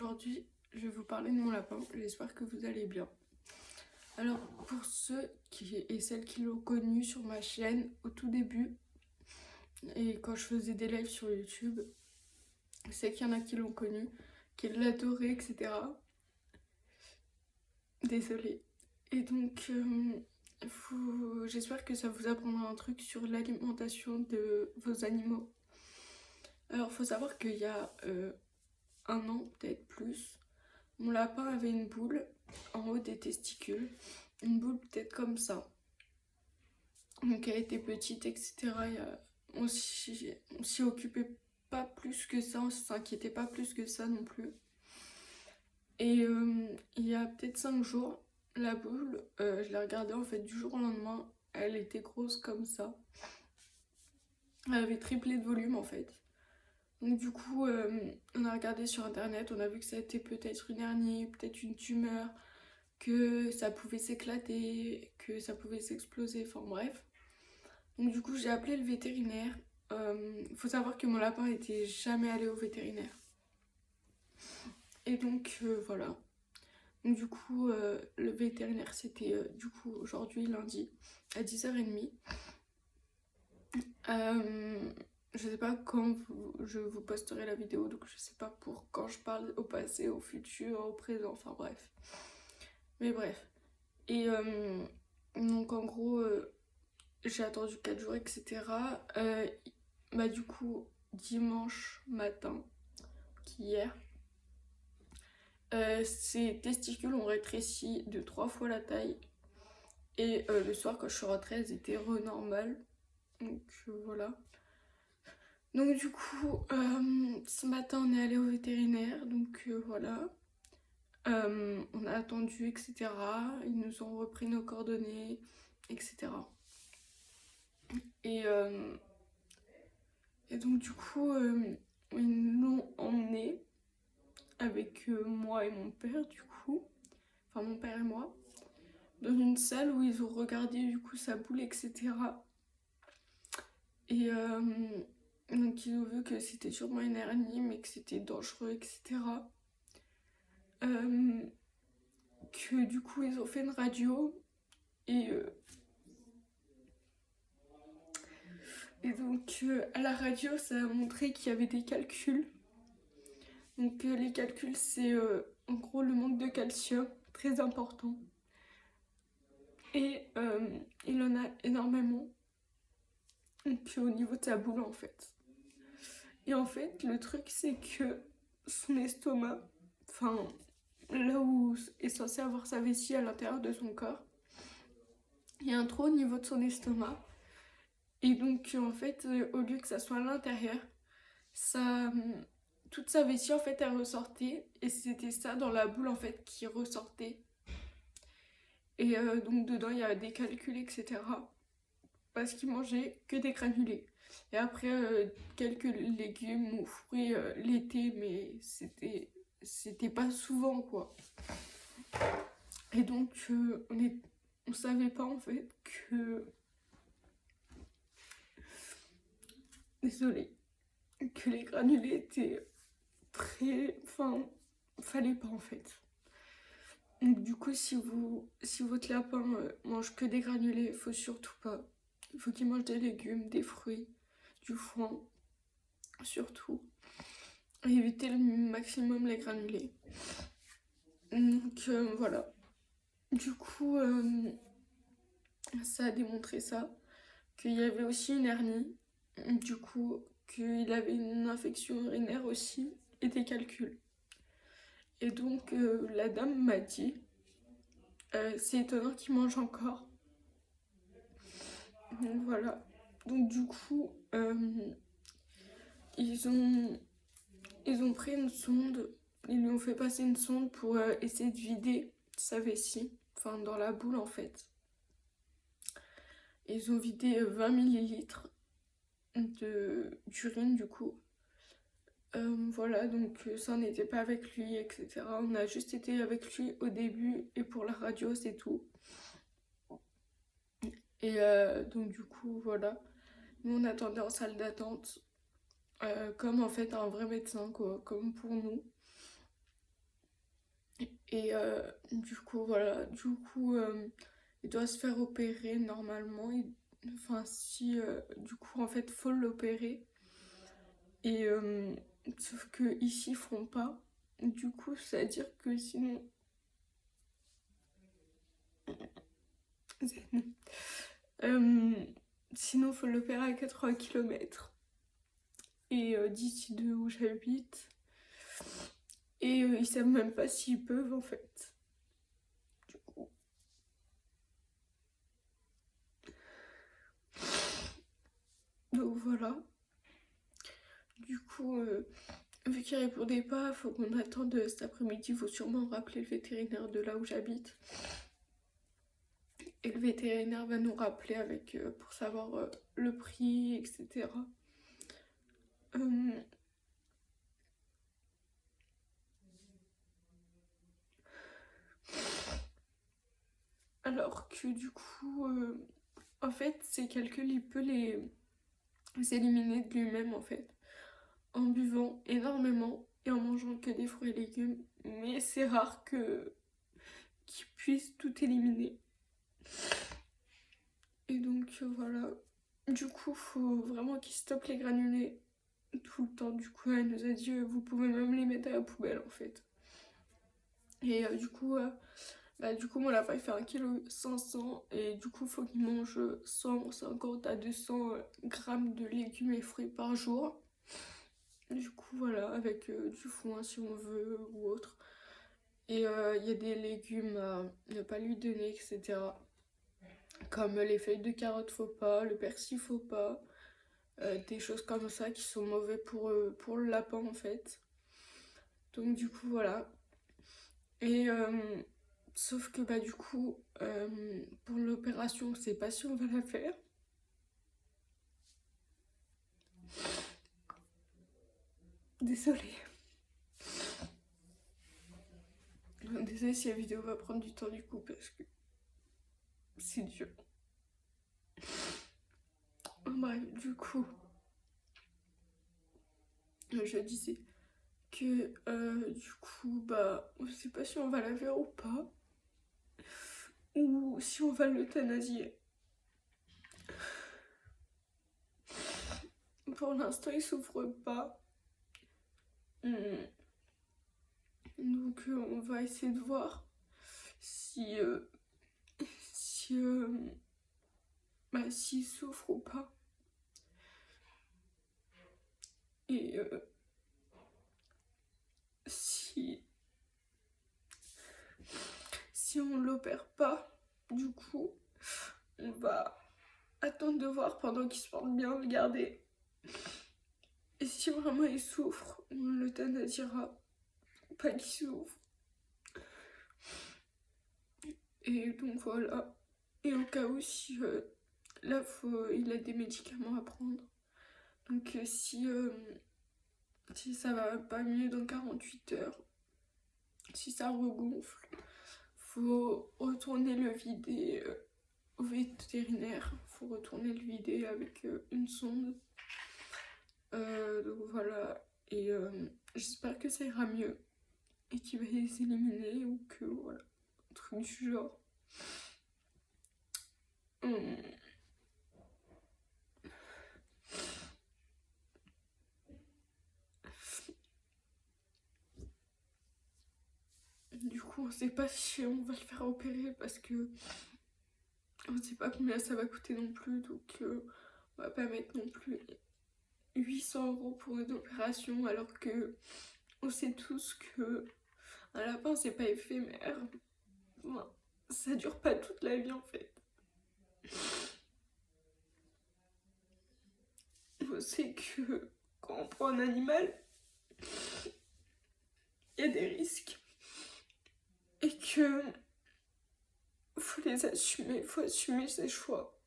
Aujourd'hui, je vais vous parler de mon lapin. J'espère que vous allez bien. Alors, pour ceux et celles qui l'ont connu sur ma chaîne au tout début, et quand je faisais des lives sur YouTube, c'est qu'il y en a qui l'ont connu, qui l'adoraient, etc. Désolée. Et donc, j'espère que ça vous apprendra un truc sur l'alimentation de vos animaux. Alors, il faut savoir qu'il y a un an, peut-être plus, mon lapin avait une boule en haut des testicules, une boule peut-être comme ça. Donc elle était petite, etc. On s'y occupait pas plus que ça, on s'inquiétait pas plus que ça non plus. Et il y a peut-être 5 jours, la boule, je l'ai regardée en fait du jour au lendemain, elle était grosse comme ça. Elle avait triplé de volume en fait. Donc du coup, on a regardé sur internet, on a vu que ça était peut-être une hernie, peut-être une tumeur, que ça pouvait s'éclater, que ça pouvait s'exploser, enfin bref. Donc du coup j'ai appelé le vétérinaire. Faut savoir que mon lapin n'était jamais allé au vétérinaire. Et donc voilà. Donc du coup le vétérinaire c'était du coup aujourd'hui lundi à 10h30. Je sais pas quand je vous posterai la vidéo, donc je sais pas pour quand je parle au passé, au futur, au présent, enfin bref. Mais bref. Et donc en gros, j'ai attendu 4 jours, etc. Bah du coup, dimanche matin, hier, ses testicules ont rétréci de 3 fois la taille. Et le soir, quand je suis rentrée, elles étaient renormales. Donc voilà. Donc du coup, ce matin, on est allé au vétérinaire. Donc voilà. On a attendu, etc. Ils nous ont repris nos coordonnées, etc. Et donc du coup, ils l'ont emmené avec moi et mon père, du coup, enfin mon père et moi, dans une salle où ils ont regardé du coup sa boule, etc. Et donc ils ont vu que c'était sûrement une hernie, mais que c'était dangereux, etc. Que du coup ils ont fait une radio et donc à la radio ça a montré qu'il y avait des calculs. Donc les calculs c'est en gros le manque de calcium, très important. Et il en a énormément. Donc au niveau de sa boule en fait. Et en fait le truc c'est que son estomac, enfin là où est censé avoir sa vessie à l'intérieur de son corps, il y a un trou au niveau de son estomac. Et donc en fait au lieu que ça soit à l'intérieur, ça, toute sa vessie en fait elle ressortait. Et c'était ça dans la boule en fait qui ressortait. Et donc dedans il y a des calculs, etc. Parce qu'il mangeait que des granulés. Et après quelques légumes ou fruits l'été, mais c'était pas souvent quoi. Et donc on savait pas en fait que, désolée, que les granulés étaient très, enfin fallait pas en fait. Donc du coup si votre lapin mange que des granulés, faut surtout pas. Il faut qu'il mange des légumes, des fruits, du foin surtout. Et éviter le maximum les granulés. Donc voilà. Du coup ça a démontré ça, qu'il y avait aussi une hernie, du coup qu'il avait une infection urinaire aussi et des calculs. Et donc la dame m'a dit c'est étonnant qu'il mange encore. Donc voilà. Donc du coup ils ont pris une sonde, ils lui ont fait passer une sonde pour essayer de vider sa vessie, enfin dans la boule en fait. Ils ont vidé 20 millilitres d'urine du coup. Voilà, donc ça on n'était pas avec lui, etc. On a juste été avec lui au début et pour la radio, c'est tout. Et donc du coup, voilà. Nous on attendait en salle d'attente, comme en fait un vrai médecin, quoi, comme pour nous. Et du coup, voilà, il doit se faire opérer normalement. Enfin, si, du coup, en fait, faut l'opérer. Et sauf que ici, ils feront pas. Du coup, c'est-à-dire que sinon. Euh, sinon, faut l'opérer à 80 km. Et d'ici de où j'habite. Et ils savent même pas s'ils peuvent, en fait. Du coup. Donc voilà. Du coup, vu qu'il répondait pas, faut qu'on attende cet après-midi. Il faut sûrement rappeler le vétérinaire de là où j'habite. Et le vétérinaire va nous rappeler avec pour savoir le prix, etc. Euh, alors que du coup, en fait, ces calculs, il peut les éliminer de lui-même en fait, en buvant énormément et en mangeant que des fruits et légumes. Mais c'est rare qu'il puisse tout éliminer. Et donc voilà. Du coup, faut vraiment qu'il stoppe les granulés tout le temps. Du coup, elle nous a dit vous pouvez même les mettre à la poubelle en fait. Et du coup, mon lapin il fait 1,5 kg et du coup, faut qu'il mange 150 à 200 grammes de légumes et fruits par jour. Du coup, voilà, avec du foin si on veut ou autre. Et il y a des légumes à ne pas lui donner, etc. Comme les feuilles de carotte, faut pas, le persil, faut pas. Des choses comme ça qui sont mauvais pour le lapin en fait. Donc du coup voilà. Et sauf que bah du coup pour l'opération on sait pas si on va la faire. Désolée. Désolée si la vidéo va prendre du temps du coup parce que c'est dur. Bref, du coup, je disais que du coup, bah, on sait pas si on va la faire ou pas, ou si on va l'euthanasier. Pour l'instant, il souffre pas. Donc, on va essayer de voir si, si, s'il souffre ou pas. Et si on l'opère pas, du coup, on va attendre de voir pendant qu'il se porte bien, le garder. Et si vraiment il souffre, on l'euthanasiera. Pas qu'il souffre. Et donc voilà. Et au cas où, si là, il a des médicaments à prendre. Donc si ça va pas mieux dans 48 heures, si ça regonfle, faut retourner le vider au vétérinaire. Faut retourner le vider avec une sonde. Donc voilà. Et j'espère que ça ira mieux. Et qu'il va les éliminer ou que voilà. Un truc du genre. Du coup, on sait pas si on va le faire opérer parce que on sait pas combien ça va coûter non plus. Donc, on va pas mettre non plus 800 € pour une opération alors que on sait tous que un lapin c'est pas éphémère. Enfin, ça dure pas toute la vie en fait. On sait que quand on prend un animal, il y a des risques et que faut les assumer, faut assumer ses choix.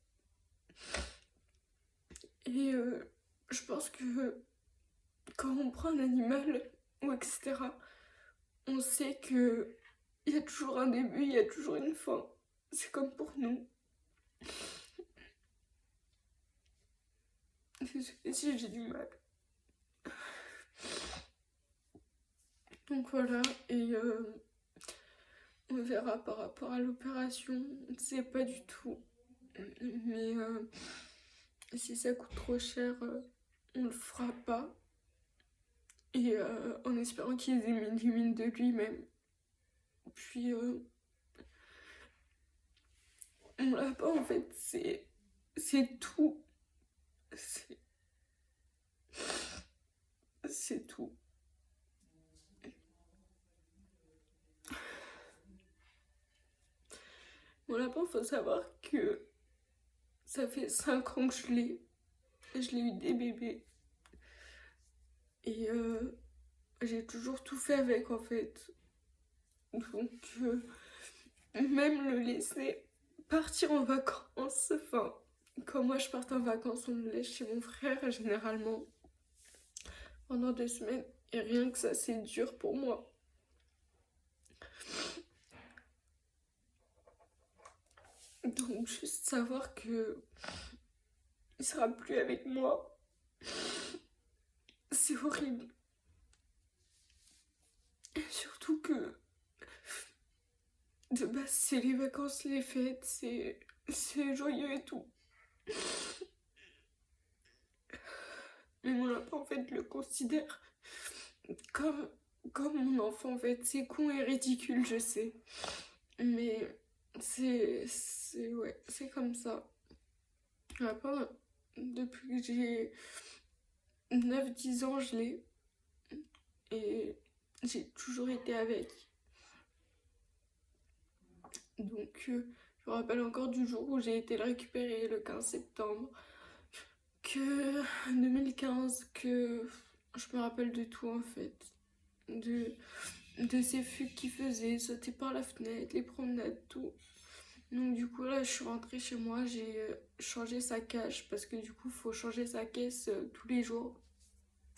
Et je pense que quand on prend un animal ou etc., on sait que il y a toujours un début, il y a toujours une fin. C'est comme pour nous. Désolée si j'ai du mal. Donc voilà, et On verra par rapport à l'opération, on ne sait pas du tout. Mais si ça coûte trop cher, on le fera pas. Et en espérant qu'il élimine de lui-même. Puis mon lapin, en fait, c'est tout. C'est tout. Mon lapin, faut savoir que ça fait 5 ans que je l'ai. Je l'ai eu des bébés. Et j'ai toujours tout fait avec, en fait. Donc, même le laisser partir en vacances, enfin, quand moi je parte en vacances, on me laisse chez mon frère, généralement, pendant 2 semaines. Et rien que ça, c'est dur pour moi. Donc, juste savoir que il sera plus avec moi, c'est horrible. Et surtout que de base, c'est les vacances, les fêtes, c'est joyeux et tout. Mais mon lapin, en fait, le considère comme, comme mon enfant, en fait. C'est con et ridicule, je sais. Mais ouais, c'est comme ça. Mon lapin, depuis que j'ai 9-10 ans, je l'ai. Et j'ai toujours été avec. Donc, je me rappelle encore du jour où j'ai été le récupérer le 15 septembre. Que 2015, que je me rappelle de tout en fait. De ces fugues qu'il faisait, sauter par la fenêtre, les promenades, tout. Donc du coup là je suis rentrée chez moi, j'ai changé sa cage parce que du coup faut changer sa caisse tous les jours,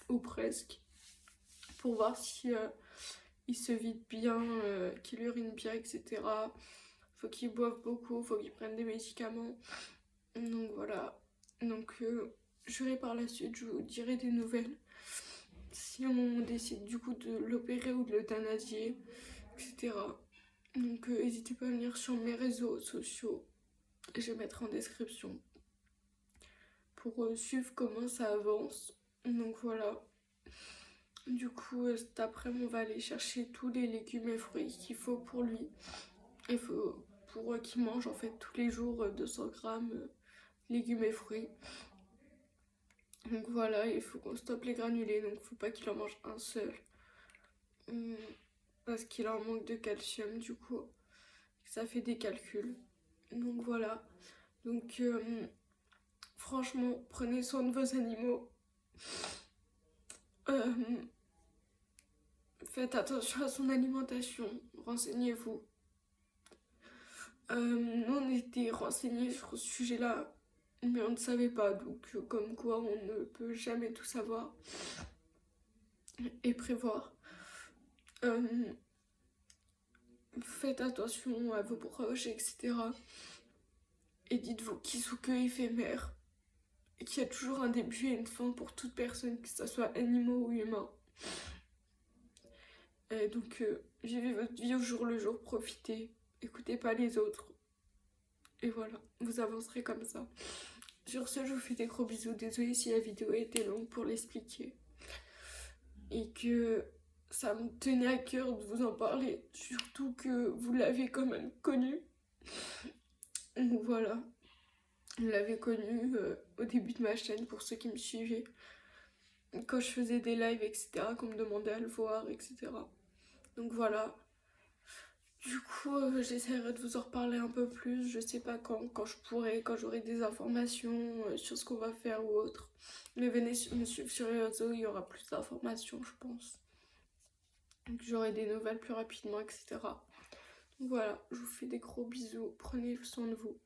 ou presque, pour voir si il se vide bien, qu'il urine bien, etc. Faut qu'il boive beaucoup, faut qu'il prenne des médicaments. Donc voilà. Donc je verrai par la suite, je vous dirai des nouvelles. Si on décide du coup de l'opérer ou de l'euthanasier, etc. Donc n'hésitez pas à venir sur mes réseaux sociaux. Je vais mettre en description pour suivre comment ça avance. Donc voilà. Du coup, cet après-midi, on va aller chercher tous les légumes et fruits qu'il faut pour lui. Il faut pour qu'il mange en fait tous les jours 200 grammes légumes et fruits. Donc voilà, il faut qu'on stoppe les granulés, donc faut pas qu'il en mange un seul. Parce qu'il a un manque de calcium du coup. Ça fait des calculs. Donc voilà. Donc franchement, prenez soin de vos animaux. Faites attention à son alimentation. Renseignez-vous. Nous on était renseignés sur ce sujet-là, mais on ne savait pas. Donc comme quoi on ne peut jamais tout savoir et prévoir. Faites attention à vos proches, etc. Et dites-vous qu'Izuke est éphémère. Et qu'il y a toujours un début et une fin pour toute personne, que ce soit animaux ou humains. Et donc, vivez votre vie au jour le jour, profitez. Écoutez pas les autres. Et voilà, vous avancerez comme ça. Sur ce, je vous fais des gros bisous. Désolée si la vidéo était longue pour l'expliquer. Et que ça me tenait à cœur de vous en parler. Surtout que vous l'avez quand même connu. Donc voilà. Vous l'avez connu au début de ma chaîne pour ceux qui me suivaient. Quand je faisais des lives, etc. Qu'on me demandait à le voir, etc. Donc voilà. Du coup, j'essaierai de vous en reparler un peu plus. Je sais pas quand je pourrai, quand j'aurai des informations sur ce qu'on va faire ou autre. Mais venez me suivre sur les réseaux, il y aura plus d'informations, je pense. Donc j'aurai des nouvelles plus rapidement, etc. Donc voilà, je vous fais des gros bisous. Prenez soin de vous.